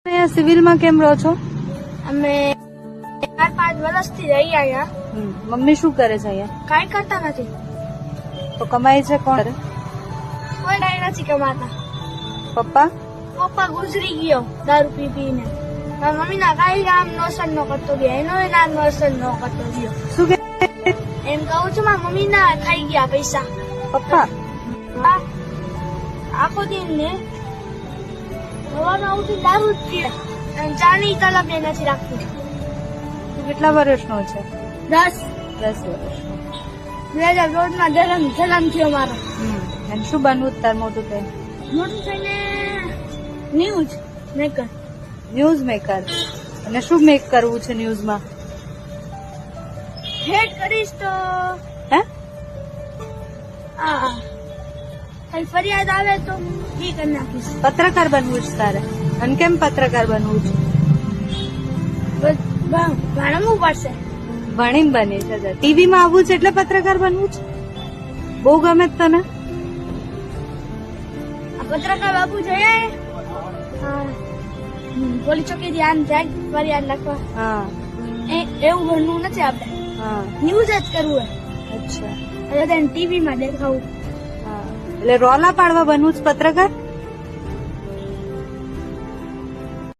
અહીંયા સિવિલમાં કેમ રહો છો? અમે 4-5 વર્ષથી રહી અહીંયા. મમ્મી શું કરે છે અહીંયા? કાંઈ કરતા નથી. તો કમાય છે કોણ કરે? કોઈ કાંઈ નથી કમાતા. પપ્પા? પપ્પા ગુજરી ગયો દારૂ પી પીને. મારા મમ્મીના કાંઈ કામ નોસન નો કરતો ગયો, એનો કામ નોસન નો કરતો ગયો. શું કે એમ કહું છું મારા મમ્મીના ખાઈ ગયા પૈસા. પપ્પા? હા, આખો દિન ને સવારમાં ઉઠી દારૂ જ પીએ અને ચાની તલબ એ નથી રાખતી. તું કેટલા વર્ષનો છે? 10 વર્ષનો. 2014 માં જન્મ થયો મારો. અને શું બનવું તાર મોટું થઈને? મોટું થઈને ન્યૂઝ મેકર. News maker. અને શું મેક કરવું છે ન્યૂઝમાં? હેડ કરીશ તો હે? હા, કઈ ફરિયાદ આવે તો ઈ કરી નાખીશ. પત્રકાર બનવું છે તારે? અને કેમ પત્રકાર બનવું છે? ભણવું પડશે. ભણીને બની છે. ટીવીમાં આવવું છે એટલે પત્રકાર બનવું છે? બહુ ગમે છે તને? આ પત્રકાર બાપુ જોઈએ પોલીસ ચોકી ધ્યાન જાય ફરિયાદ લખવા. હા. એવું ભણવું નથી આપણે. હા. ન્યૂઝ જ કરવું અચ્છા. હોય ટીવી માં દેખાવું. હા. એટલે રોલા પાડવા બનવું છે પત્રકાર?